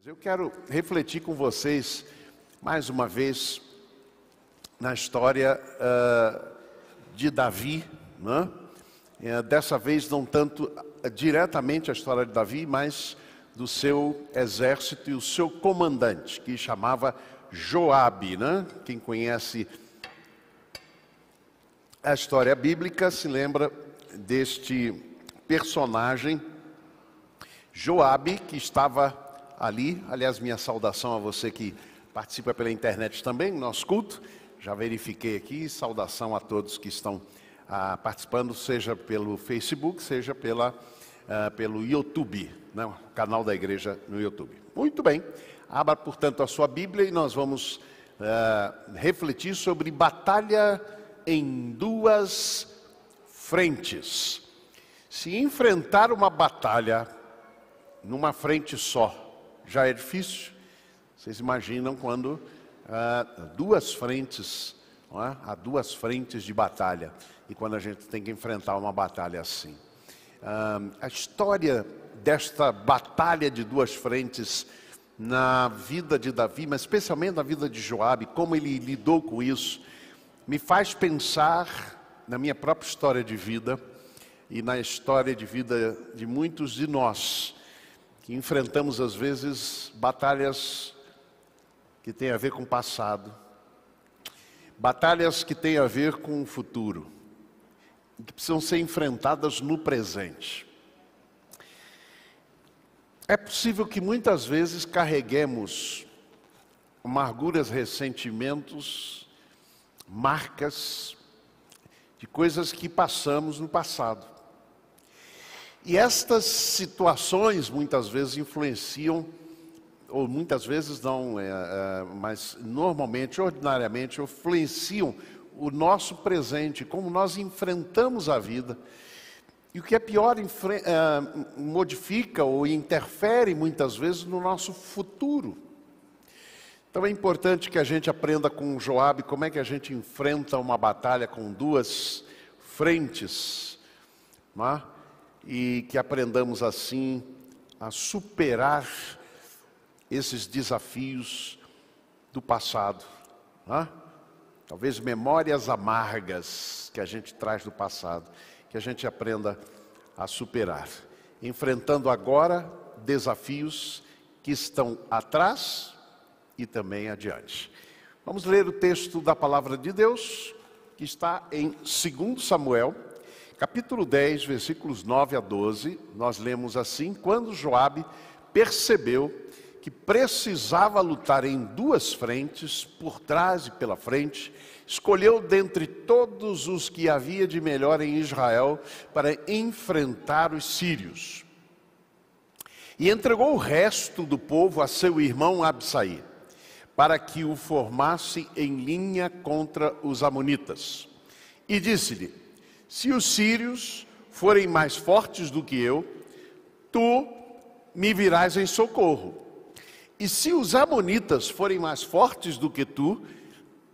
Eu quero refletir com vocês, mais uma vez, na história de Davi, né? Dessa vez não tanto diretamente a história de Davi, mas do seu exército e o seu comandante, que chamava Joabe, né? Quem conhece a história bíblica se lembra deste personagem, Joabe, que estava ali. Aliás, minha saudação a você que participa pela internet também, no nosso culto. Já verifiquei aqui, saudação a todos que estão participando, seja pelo Facebook, seja pelo YouTube, né? O canal da igreja no YouTube. Muito bem, abra, portanto, a sua Bíblia e nós vamos refletir sobre batalha em duas frentes. Se enfrentar uma batalha numa frente só já é difícil, vocês imaginam quando duas frentes, não é? Há duas frentes de batalha, e quando a gente tem que enfrentar uma batalha assim. A história desta batalha de duas frentes na vida de Davi, mas especialmente na vida de Joabe, como ele lidou com isso, me faz pensar na minha própria história de vida e na história de vida de muitos de nós, que enfrentamos às vezes batalhas que têm a ver com o passado, batalhas que têm a ver com o futuro, que precisam ser enfrentadas no presente. É possível que muitas vezes carreguemos amarguras, ressentimentos, marcas de coisas que passamos no passado. E estas situações muitas vezes influenciam, ou muitas vezes não, mas normalmente, ordinariamente, influenciam o nosso presente, como nós enfrentamos a vida. E o que é pior, modifica ou interfere muitas vezes no nosso futuro. Então é importante que a gente aprenda com Joabe como é que a gente enfrenta uma batalha com duas frentes, não é? E que aprendamos assim a superar esses desafios do passado, né? Talvez memórias amargas que a gente traz do passado, que a gente aprenda a superar, enfrentando agora desafios que estão atrás e também adiante. Vamos ler o texto da palavra de Deus, que está em 2 Samuel, capítulo 10, versículos 9 a 12, nós lemos assim: quando Joabe percebeu que precisava lutar em duas frentes, por trás e pela frente, escolheu dentre todos os que havia de melhor em Israel para enfrentar os sírios. E entregou o resto do povo a seu irmão Absai, para que o formasse em linha contra os amonitas. E disse-lhe: se os sírios forem mais fortes do que eu, tu me virás em socorro. E se os amonitas forem mais fortes do que tu,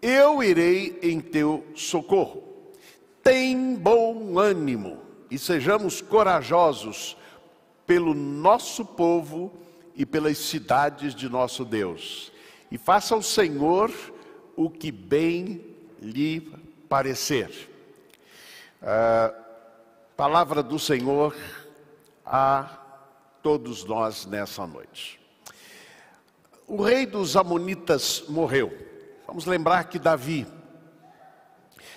eu irei em teu socorro. Tem bom ânimo e sejamos corajosos pelo nosso povo e pelas cidades de nosso Deus. E faça ao Senhor o que bem lhe parecer. Palavra do Senhor a todos nós nessa noite. O rei dos amonitas morreu. Vamos lembrar que Davi,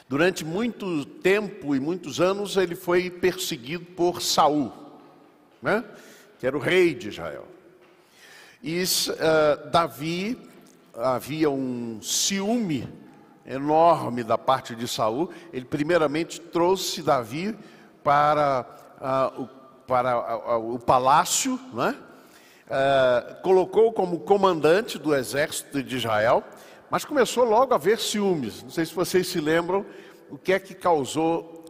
durante muito tempo e muitos anos, ele foi perseguido por Saul, né? Que era o rei de Israel. E Davi, havia um ciúme enorme da parte de Saul. Ele primeiramente trouxe Davi para o palácio, né? Colocou como comandante do exército de Israel, mas começou logo a haver ciúmes. Não sei se vocês se lembram o que é que causou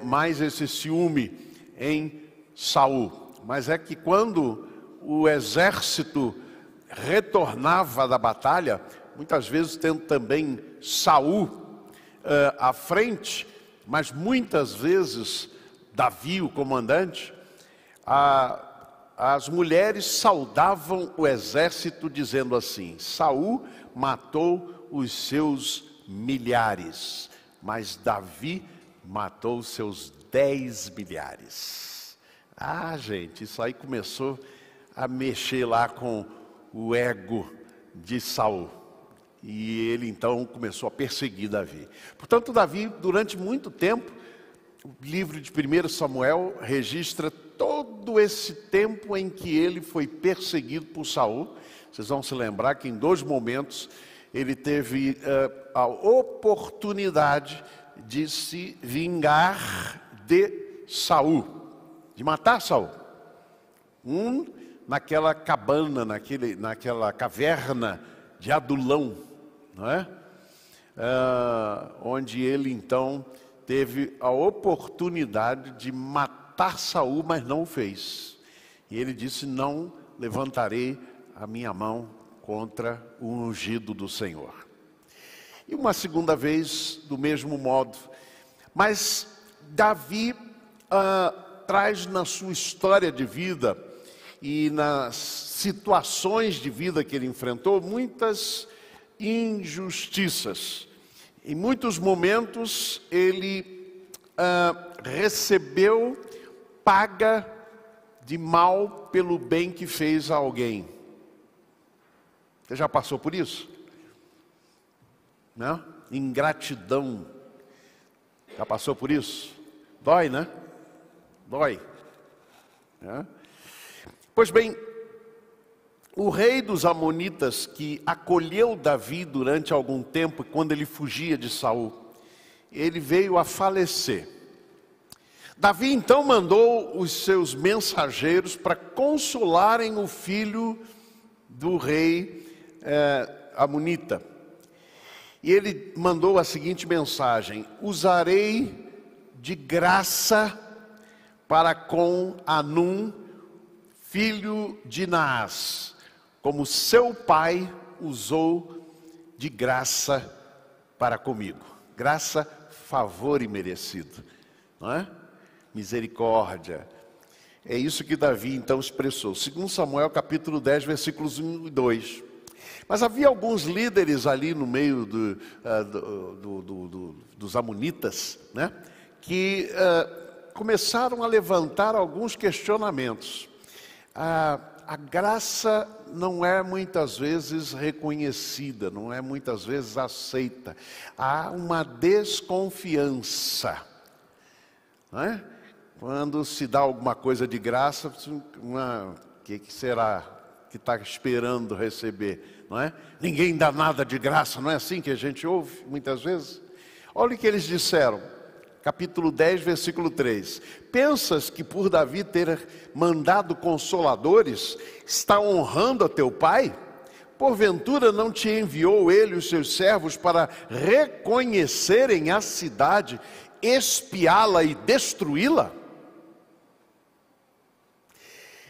mais esse ciúme em Saul. Mas é que quando o exército retornava da batalha, muitas vezes tendo também Saul à frente, mas muitas vezes Davi, o comandante, as mulheres saudavam o exército dizendo assim: Saul matou os seus milhares, mas Davi matou os seus 10 milhares. Ah, gente, isso aí começou a mexer lá com o ego de Saul. E ele então começou a perseguir Davi. Portanto, Davi, durante muito tempo, o livro de 1 Samuel registra todo esse tempo em que ele foi perseguido por Saul. Vocês vão se lembrar que em 2 momentos ele teve a oportunidade de se vingar de Saul, de matar Saul. Naquela cabana, naquela caverna de Adulão, não é? Onde ele então teve a oportunidade de matar Saul, mas não o fez. E ele disse: não levantarei a minha mão contra o ungido do Senhor. E uma segunda vez, do mesmo modo. Mas Davi traz na sua história de vida e nas situações de vida que ele enfrentou muitas injustiças. Em muitos momentos ele recebeu paga de mal pelo bem que fez a alguém. Você já passou por isso? Não? Ingratidão. Já passou por isso? Dói, né? Dói. Pois bem, o rei dos Amonitas, que acolheu Davi durante algum tempo, quando ele fugia de Saul, ele veio a falecer. Davi então mandou os seus mensageiros para consolarem o filho do rei Amonita. E ele mandou a seguinte mensagem: usarei de graça para com Anum, filho de Naás, como seu pai usou de graça para comigo. Graça, favor imerecido, não é? Misericórdia. É isso que Davi então expressou. 2 Samuel capítulo 10, versículos 1 e 2. Mas havia alguns líderes ali no meio dos amonitas, né, que começaram a levantar alguns questionamentos. A graça não é muitas vezes reconhecida, não é muitas vezes aceita. Há uma desconfiança, não é? Quando se dá alguma coisa de graça, o que será que está esperando receber? Não é? Ninguém dá nada de graça, não é assim que a gente ouve muitas vezes? Olha o que eles disseram, capítulo 10, versículo 3. Pensas que por Davi ter mandado consoladores, está honrando a teu pai? Porventura não te enviou ele e os seus servos para reconhecerem a cidade, espiá-la e destruí-la?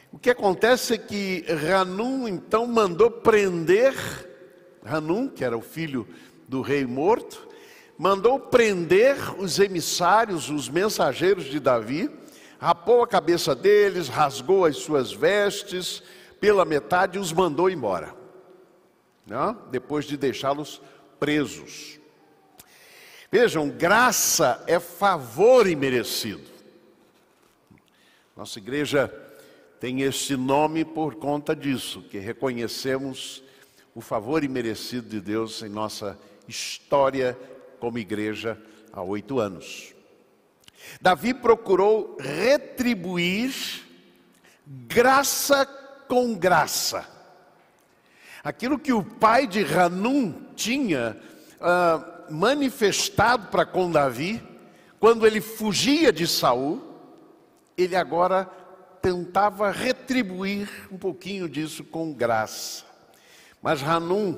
O que acontece é que Hanum então mandou prender, Hanum, que era o filho do rei morto, mandou prender os emissários, os mensageiros de Davi, rapou a cabeça deles, rasgou as suas vestes pela metade e os mandou embora, não? Depois de deixá-los presos. Vejam, graça é favor imerecido. Nossa igreja tem esse nome por conta disso, que reconhecemos o favor imerecido de Deus em nossa história como igreja há 8 anos. Davi procurou retribuir graça com graça. Aquilo que o pai de Hanum tinha manifestado para com Davi, quando ele fugia de Saul, ele agora tentava retribuir um pouquinho disso com graça. Mas Hanum,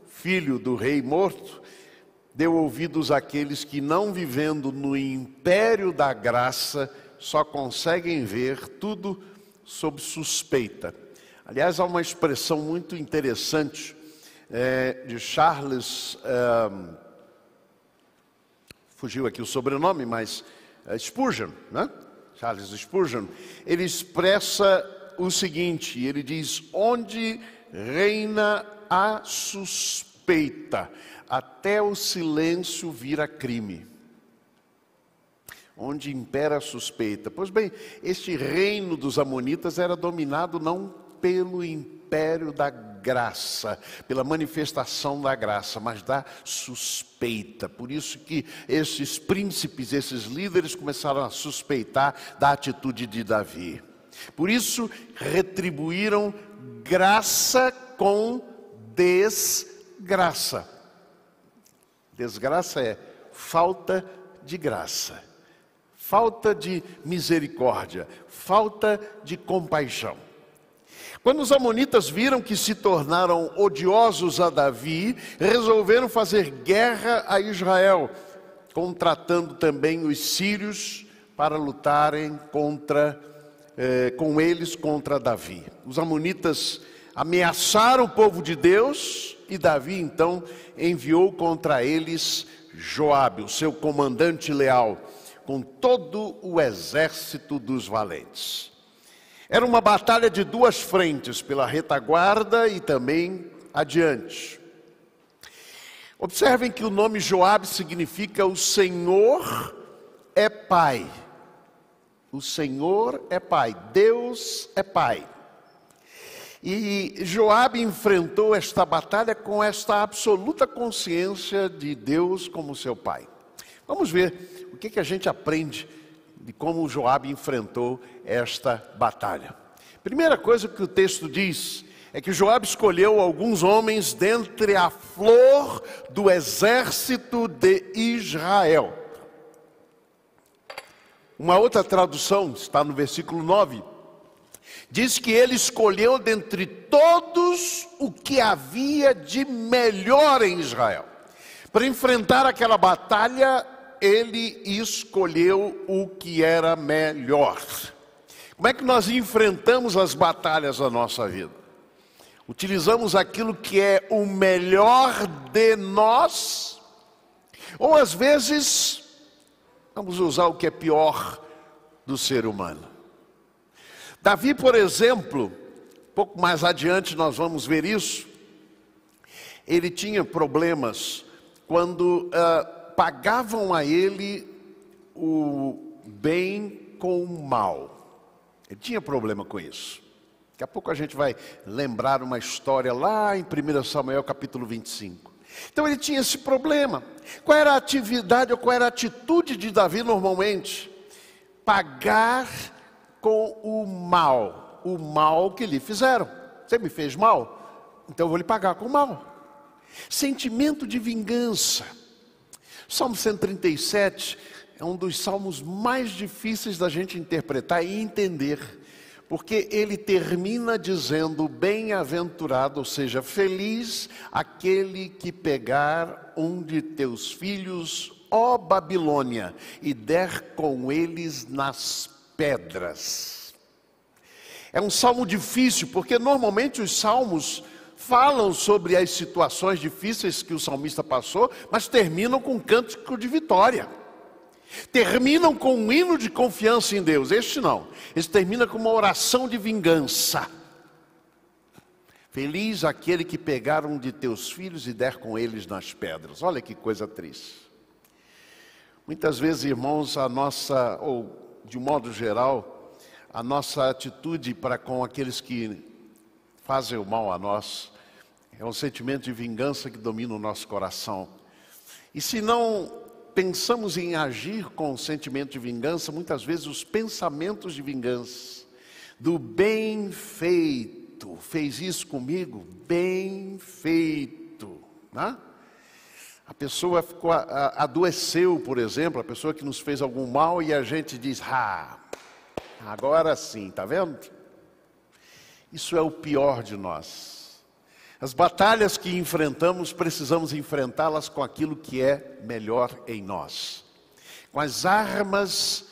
filho do rei morto, deu ouvidos àqueles que, não vivendo no império da graça, só conseguem ver tudo sob suspeita. Aliás, há uma expressão muito interessante de Charles, fugiu aqui o sobrenome, mas Spurgeon, né? Charles Spurgeon, ele expressa o seguinte, ele diz: onde reina a suspeita, até o silêncio vira crime. Onde impera a suspeita. Pois bem, este reino dos amonitas era dominado não pelo império da graça, pela manifestação da graça, mas da suspeita. Por isso que esses príncipes, esses líderes começaram a suspeitar da atitude de Davi. Por isso retribuíram graça com desgraça. Desgraça é falta de graça, falta de misericórdia, falta de compaixão. Quando os amonitas viram que se tornaram odiosos a Davi, resolveram fazer guerra a Israel, contratando também os sírios para lutarem com eles contra Davi. Os amonitas ameaçaram o povo de Deus e Davi então enviou contra eles Joabe, o seu comandante leal, com todo o exército dos valentes. Era uma batalha de duas frentes, pela retaguarda e também adiante. Observem que o nome Joabe significa o Senhor é Pai. O Senhor é Pai, Deus é Pai. E Joabe enfrentou esta batalha com esta absoluta consciência de Deus como seu Pai. Vamos ver o que a gente aprende de como Joabe enfrentou esta batalha. Primeira coisa que o texto diz é que Joabe escolheu alguns homens dentre a flor do exército de Israel. Uma outra tradução, está no versículo 9, diz que ele escolheu dentre todos o que havia de melhor em Israel. Para enfrentar aquela batalha, ele escolheu o que era melhor. Como é que nós enfrentamos as batalhas da nossa vida? Utilizamos aquilo que é o melhor de nós? Ou às vezes, vamos usar o que é pior do ser humano? Davi, por exemplo, pouco mais adiante nós vamos ver isso, ele tinha problemas quando pagavam a ele o bem com o mal. Ele tinha problema com isso. Daqui a pouco a gente vai lembrar uma história lá em 1 Samuel capítulo 25. Então ele tinha esse problema. Qual era a atividade ou qual era a atitude de Davi normalmente? Pagar com o mal que lhe fizeram. Você me fez mal? Então eu vou lhe pagar com o mal. Sentimento de vingança. Salmo 137 é um dos salmos mais difíceis da gente interpretar e entender, porque ele termina dizendo: bem-aventurado, ou seja, feliz aquele que pegar um de teus filhos, ó Babilônia, e der com eles nas pedras. É um salmo difícil, porque normalmente os salmos falam sobre as situações difíceis que o salmista passou, mas terminam com um cântico de vitória. Terminam com um hino de confiança em Deus. Este não. Este termina com uma oração de vingança. Feliz aquele que pegar um de teus filhos e der com eles nas pedras. Olha que coisa triste. Muitas vezes, irmãos, a nossa, ou de um modo geral, a nossa atitude para com aqueles que fazem o mal a nós é um sentimento de vingança que domina o nosso coração. E se não pensamos em agir com o sentimento de vingança, muitas vezes os pensamentos de vingança, do bem feito, fez isso comigo, bem feito, né? A pessoa adoeceu, por exemplo, a pessoa que nos fez algum mal e a gente diz: agora sim, está vendo? Isso é o pior de nós. As batalhas que enfrentamos, precisamos enfrentá-las com aquilo que é melhor em nós. Com as armas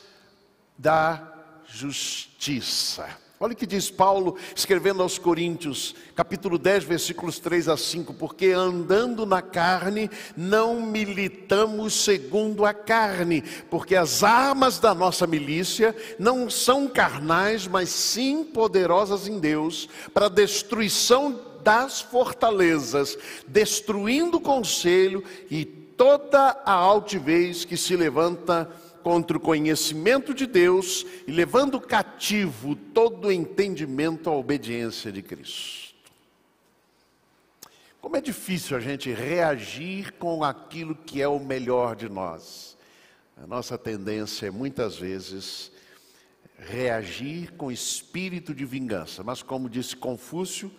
da justiça. Olha o que diz Paulo, escrevendo aos Coríntios, capítulo 10, versículos 3 a 5. Porque andando na carne, não militamos segundo a carne. Porque as armas da nossa milícia não são carnais, mas sim poderosas em Deus, para a destruição das fortalezas, destruindo o conselho e toda a altivez que se levanta contra o conhecimento de Deus, e levando cativo todo o entendimento à obediência de Cristo. Como é difícil a gente reagir com aquilo que é o melhor de nós. A nossa tendência é muitas vezes reagir com espírito de vingança. Mas como disse Confúcio,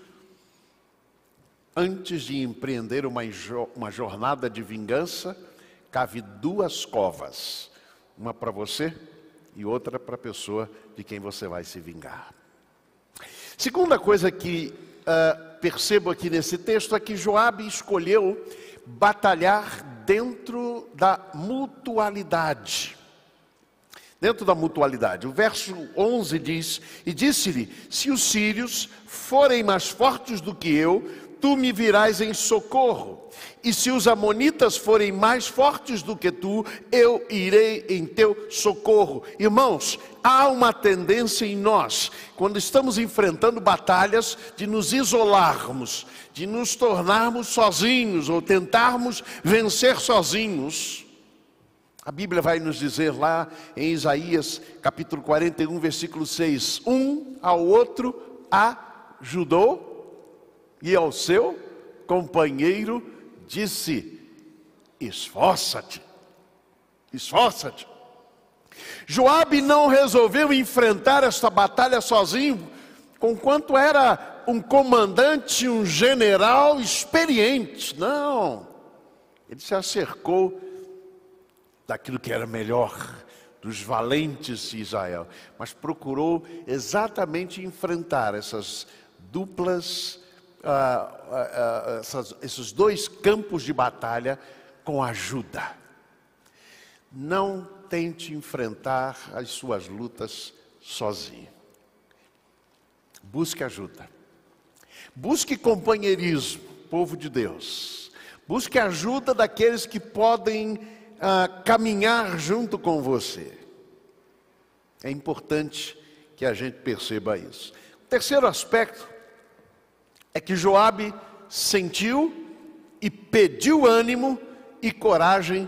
antes de empreender uma jornada de vingança, cabe 2 covas. Uma para você e outra para a pessoa de quem você vai se vingar. Segunda coisa que percebo aqui nesse texto é que Joabe escolheu batalhar dentro da mutualidade. Dentro da mutualidade. O verso 11 diz: E disse-lhe, se os sírios forem mais fortes do que eu, tu me virás em socorro. E se os amonitas forem mais fortes do que tu, eu irei em teu socorro. Irmãos, há uma tendência em nós, quando estamos enfrentando batalhas, de nos isolarmos, de nos tornarmos sozinhos, ou tentarmos vencer sozinhos. A Bíblia vai nos dizer lá em Isaías, capítulo 41, versículo 6, um ao outro ajudou, e ao seu companheiro disse, esforça-te, esforça-te. Joabe não resolveu enfrentar esta batalha sozinho, conquanto era um comandante, um general experiente. Não, ele se acercou daquilo que era melhor, dos valentes de Israel, mas procurou exatamente enfrentar essas duplas, esses 2 campos de batalha com ajuda. Não tente enfrentar as suas lutas sozinho. Busque ajuda. Busque companheirismo, povo de Deus. Busque ajuda daqueles que podem caminhar junto com você. É importante que a gente perceba isso. O terceiro aspecto é que Joabe sentiu e pediu ânimo e coragem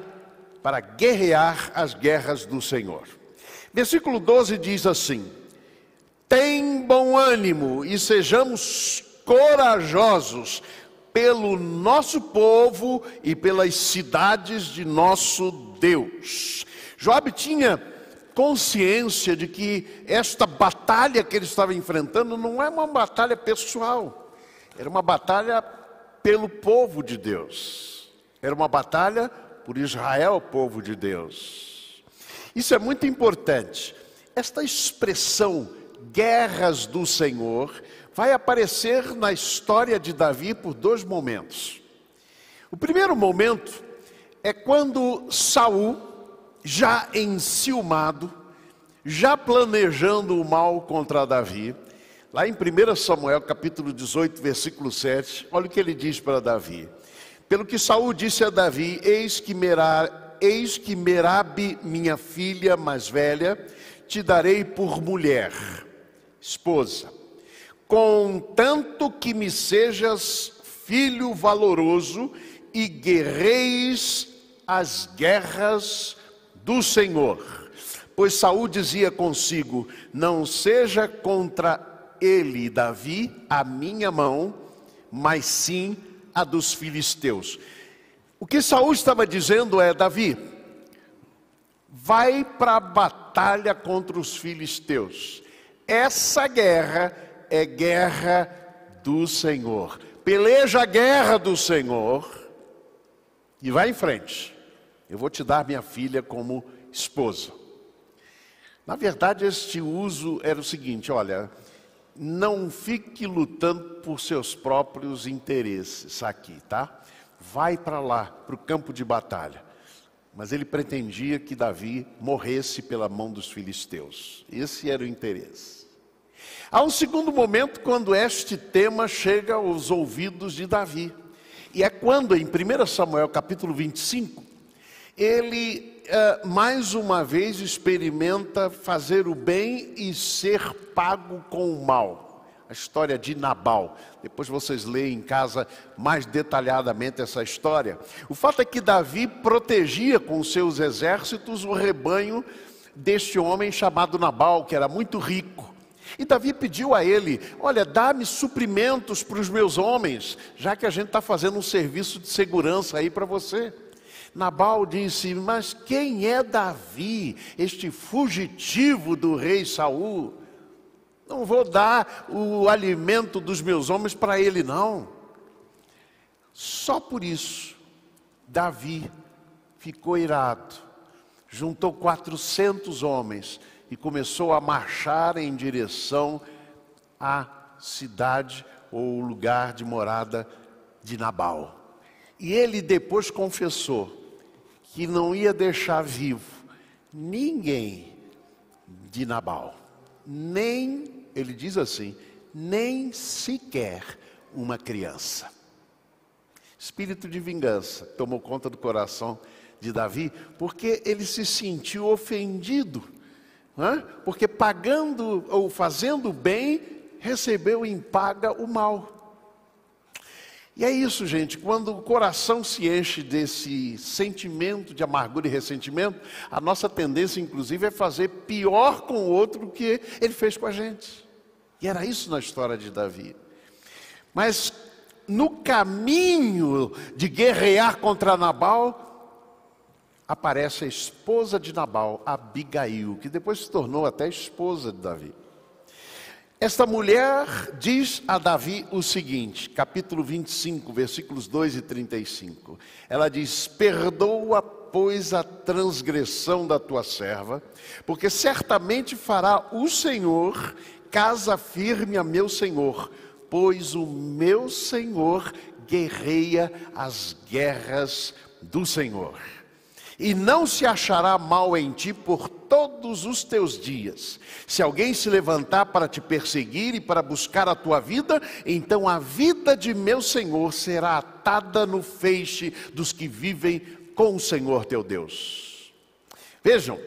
para guerrear as guerras do Senhor. Versículo 12 diz assim: tem bom ânimo e sejamos corajosos pelo nosso povo e pelas cidades de nosso Deus. Joabe tinha consciência de que esta batalha que ele estava enfrentando não é uma batalha pessoal. Era uma batalha pelo povo de Deus. Era uma batalha por Israel, povo de Deus. Isso é muito importante. Esta expressão, guerras do Senhor, vai aparecer na história de Davi por 2 momentos. O primeiro momento é quando Saul, já enciumado, já planejando o mal contra Davi, lá em 1 Samuel, capítulo 18, versículo 7, olha o que ele diz para Davi. Pelo que Saul disse a Davi, eis que Merabe, minha filha mais velha, te darei por mulher, esposa, contanto que me sejas filho valoroso e guerreis as guerras do Senhor. Pois Saul dizia consigo, não seja contra ele, Davi, a minha mão, mas sim a dos filisteus. O que Saul estava dizendo é, Davi, vai para a batalha contra os filisteus. Essa guerra é guerra do Senhor. Peleja a guerra do Senhor e vai em frente. Eu vou te dar minha filha como esposa. Na verdade, este uso era o seguinte, olha, não fique lutando por seus próprios interesses aqui, tá? Vai para lá, para o campo de batalha. Mas ele pretendia que Davi morresse pela mão dos filisteus. Esse era o interesse. Há um segundo momento quando este tema chega aos ouvidos de Davi. E é quando, em 1 Samuel capítulo 25, ele mais uma vez experimenta fazer o bem e ser pago com o mal. A história de Nabal. Depois vocês leem em casa mais detalhadamente essa história. O fato é que Davi protegia com seus exércitos o rebanho deste homem chamado Nabal, que era muito rico. E Davi pediu a ele: olha, dá-me suprimentos para os meus homens, já que a gente está fazendo um serviço de segurança aí para você. Nabal disse: mas quem é Davi, este fugitivo do rei Saul? Não vou dar o alimento dos meus homens para ele, não. Só por isso, Davi ficou irado, juntou 400 homens e começou a marchar em direção à cidade ou lugar de morada de Nabal. E ele depois confessou que não ia deixar vivo ninguém de Nabal, nem, ele diz assim, nem sequer uma criança. Espírito de vingança tomou conta do coração de Davi, porque ele se sentiu ofendido, porque pagando ou fazendo bem, recebeu em paga o mal. E é isso, gente, quando o coração se enche desse sentimento de amargura e ressentimento, a nossa tendência, inclusive, é fazer pior com o outro do que ele fez com a gente. E era isso na história de Davi. Mas no caminho de guerrear contra Nabal, aparece a esposa de Nabal, Abigail, que depois se tornou até esposa de Davi. Esta mulher diz a Davi o seguinte, capítulo 25, versículos 2 e 35. Ela diz: perdoa, pois, a transgressão da tua serva, porque certamente fará o Senhor casa firme a meu senhor, pois o meu senhor guerreia as guerras do Senhor. E não se achará mal em ti por todos os teus dias. Se alguém se levantar para te perseguir e para buscar a tua vida, então a vida de meu Senhor será atada no feixe dos que vivem com o Senhor teu Deus. Vejam,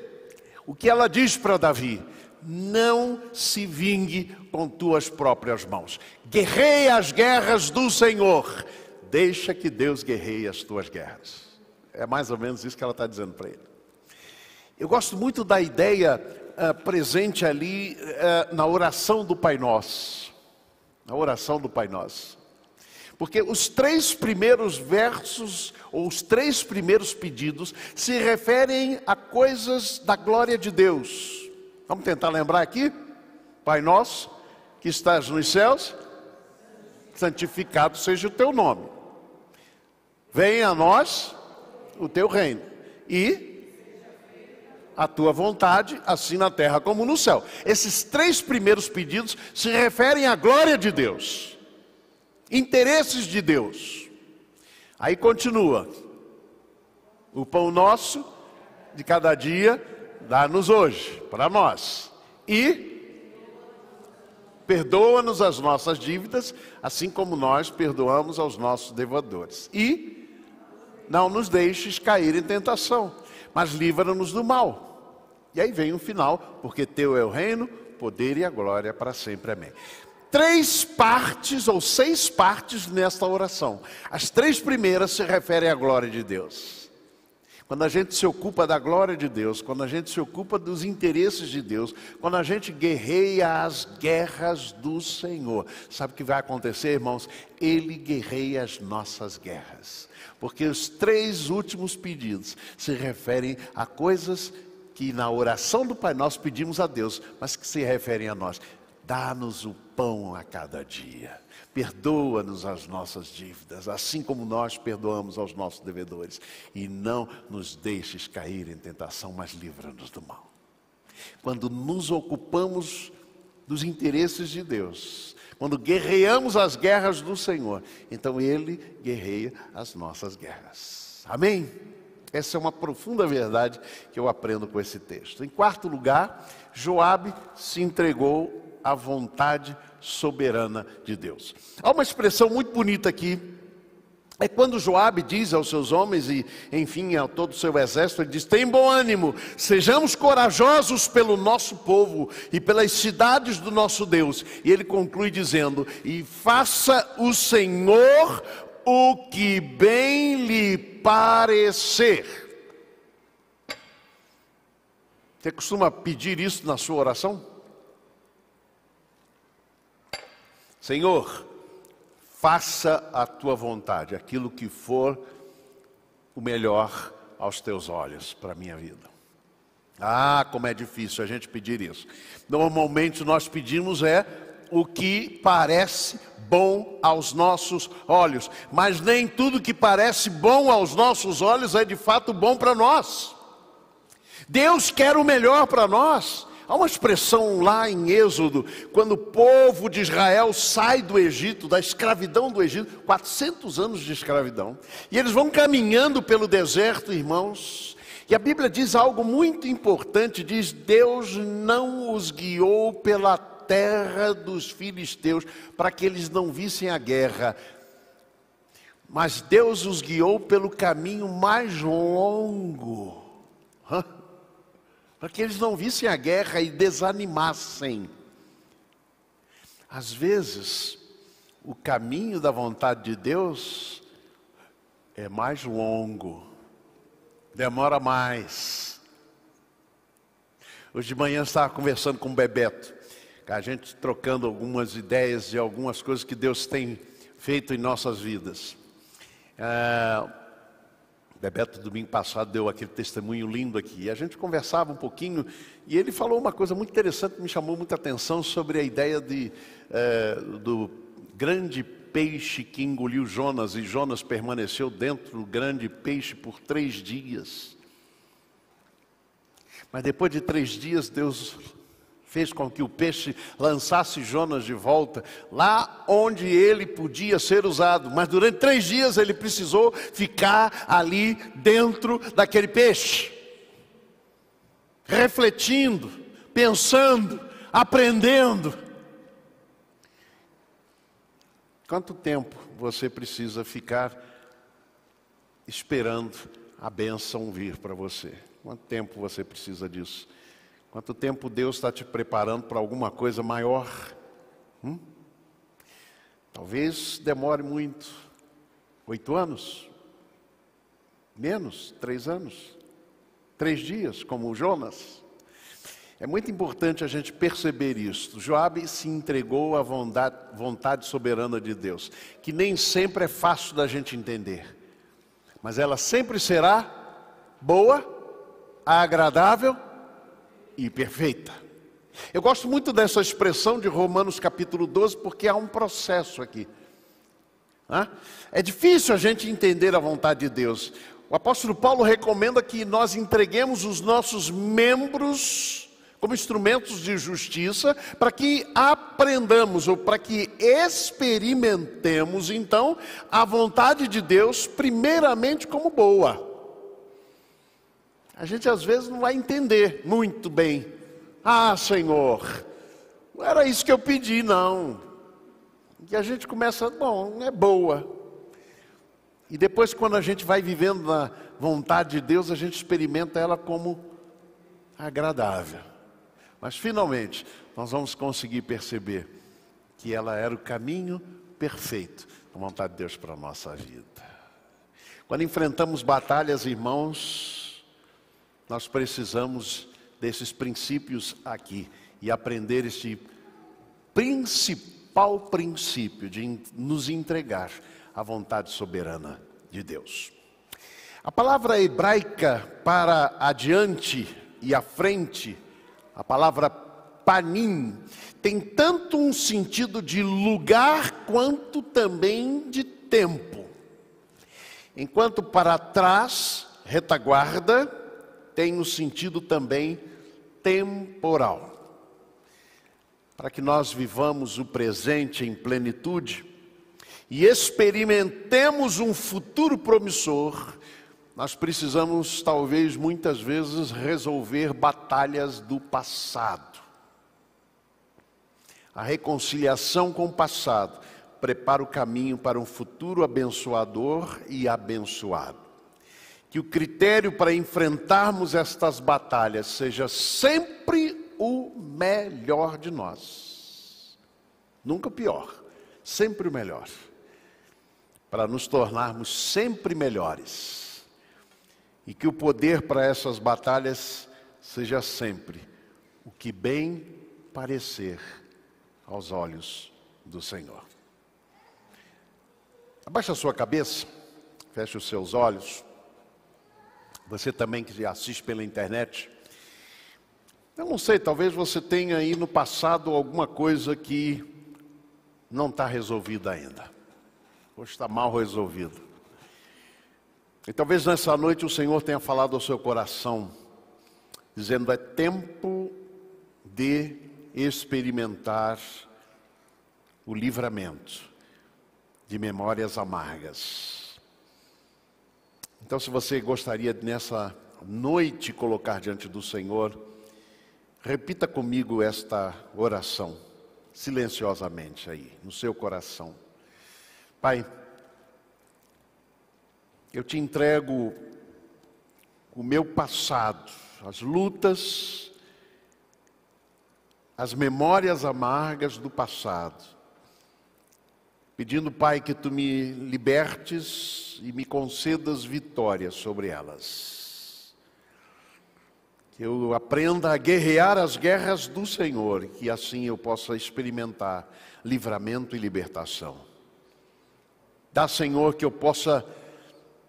o que ela diz para Davi: não se vingue com tuas próprias mãos. Guerreia as guerras do Senhor. Deixa que Deus guerreie as tuas guerras. É mais ou menos isso que ela está dizendo para ele. Eu gosto muito da ideia presente ali na oração do Pai Nosso. Na oração do Pai Nosso. Porque os 3 primeiros versos, ou os 3 primeiros pedidos, se referem a coisas da glória de Deus. Vamos tentar lembrar aqui? Pai Nosso, que estás nos céus, santificado seja o teu nome. Venha a nós o teu reino, e a tua vontade, assim na terra como no céu. Esses 3 primeiros pedidos se referem à glória de Deus, interesses de Deus. Aí continua: o pão nosso de cada dia, dá-nos hoje, para nós, e perdoa-nos as nossas dívidas, assim como nós perdoamos aos nossos devedores, e não nos deixes cair em tentação, mas livra-nos do mal. E aí vem o final: porque teu é o reino, poder e a glória para sempre. Amém. 3 partes ou 6 partes nesta oração. As 3 primeiras se referem à glória de Deus. Quando a gente se ocupa da glória de Deus, quando a gente se ocupa dos interesses de Deus, quando a gente guerreia as guerras do Senhor, sabe o que vai acontecer, irmãos? Ele guerreia as nossas guerras. Porque os 3 últimos pedidos se referem a coisas que na oração do Pai Nosso pedimos a Deus, mas que se referem a nós. Dá-nos o pão a cada dia. Perdoa-nos as nossas dívidas, assim como nós perdoamos aos nossos devedores. E não nos deixes cair em tentação, mas livra-nos do mal. Quando nos ocupamos dos interesses de Deus, quando guerreamos as guerras do Senhor, então Ele guerreia as nossas guerras. Amém? Essa é uma profunda verdade que eu aprendo com esse texto. Em quarto lugar, Joabe se entregou a vontade soberana de Deus. Há uma expressão muito bonita aqui. É quando Joabe diz aos seus homens e, enfim, a todo o seu exército, ele diz: tem bom ânimo, sejamos corajosos pelo nosso povo e pelas cidades do nosso Deus. E ele conclui dizendo: e faça o Senhor o que bem lhe parecer. Você costuma pedir isso na sua oração? Senhor, faça a tua vontade, aquilo que for o melhor aos teus olhos para a minha vida. Ah, como é difícil a gente pedir isso. Normalmente nós pedimos o que parece bom aos nossos olhos. Mas nem tudo que parece bom aos nossos olhos é de fato bom para nós. Deus quer o melhor para nós. Há uma expressão lá em Êxodo, quando o povo de Israel sai do Egito, da escravidão do Egito, 400 anos de escravidão, e eles vão caminhando pelo deserto, irmãos, e a Bíblia diz algo muito importante, diz: Deus não os guiou pela terra dos filisteus, para que eles não vissem a guerra, mas Deus os guiou pelo caminho mais longo, para que eles não vissem a guerra e desanimassem. Às vezes, o caminho da vontade de Deus é mais longo, demora mais. Hoje de manhã eu estava conversando com o Bebeto, a gente trocando algumas ideias de algumas coisas que Deus tem feito em nossas vidas. Bebeto, domingo passado, deu aquele testemunho lindo aqui. E a gente conversava um pouquinho, e ele falou uma coisa muito interessante que me chamou muita atenção sobre a ideia do grande peixe que engoliu Jonas, e Jonas permaneceu dentro do grande peixe por 3 dias. Mas depois de 3 dias, Deus fez com que o peixe lançasse Jonas de volta, lá onde ele podia ser usado. Mas durante 3 dias ele precisou ficar ali dentro daquele peixe, refletindo, pensando, aprendendo. Quanto tempo você precisa ficar esperando a bênção vir para você? Quanto tempo você precisa disso? Quanto tempo Deus está te preparando para alguma coisa maior? Talvez demore muito. 8 anos? Menos? 3 anos? 3 dias, como o Jonas? É muito importante a gente perceber isso. Joabe se entregou à vontade soberana de Deus, que nem sempre é fácil da gente entender, mas ela sempre será boa, agradável e perfeita. Eu gosto muito dessa expressão de Romanos capítulo 12, porque há um processo aqui. É difícil a gente entender a vontade de Deus. O apóstolo Paulo recomenda que nós entreguemos os nossos membros como instrumentos de justiça, para que aprendamos, ou para que experimentemos, então, a vontade de Deus, primeiramente como boa. A gente às vezes não vai entender muito bem. Ah, Senhor, não era isso que eu pedi, não. E a gente começa, bom, é boa. E depois, quando a gente vai vivendo na vontade de Deus, a gente experimenta ela como agradável. Mas finalmente, nós vamos conseguir perceber que ela era o caminho perfeito da vontade de Deus para a nossa vida. Quando enfrentamos batalhas, irmãos, nós precisamos desses princípios aqui e aprender este principal princípio de nos entregar à vontade soberana de Deus. A palavra hebraica para adiante e à frente, a palavra panim, tem tanto um sentido de lugar quanto também de tempo. Enquanto para trás, retaguarda, tem um sentido também temporal. Para que nós vivamos o presente em plenitude e experimentemos um futuro promissor, nós precisamos, talvez, muitas vezes, resolver batalhas do passado. A reconciliação com o passado prepara o caminho para um futuro abençoador e abençoado. Que o critério para enfrentarmos estas batalhas seja sempre o melhor de nós. Nunca o pior, sempre o melhor. Para nos tornarmos sempre melhores. E que o poder para essas batalhas seja sempre o que bem parecer aos olhos do Senhor. Abaixa a sua cabeça, feche os seus olhos. Você também que assiste pela internet. Eu não sei, talvez você tenha aí no passado alguma coisa que não está resolvida ainda. Ou está mal resolvida. E talvez nessa noite o Senhor tenha falado ao seu coração, dizendo: é tempo de experimentar o livramento de memórias amargas. Então, se você gostaria nessa noite colocar diante do Senhor, repita comigo esta oração, silenciosamente aí, no seu coração. Pai, eu te entrego o meu passado, as lutas, as memórias amargas do passado, pedindo, Pai, que Tu me libertes e me concedas vitórias sobre elas. Que eu aprenda a guerrear as guerras do Senhor, que assim eu possa experimentar livramento e libertação. Dá, Senhor, que eu possa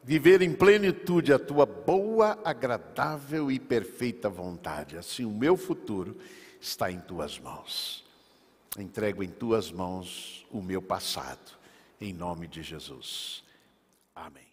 viver em plenitude a Tua boa, agradável e perfeita vontade. Assim o meu futuro está em Tuas mãos. Entrego em Tuas mãos o meu passado, em nome de Jesus. Amém.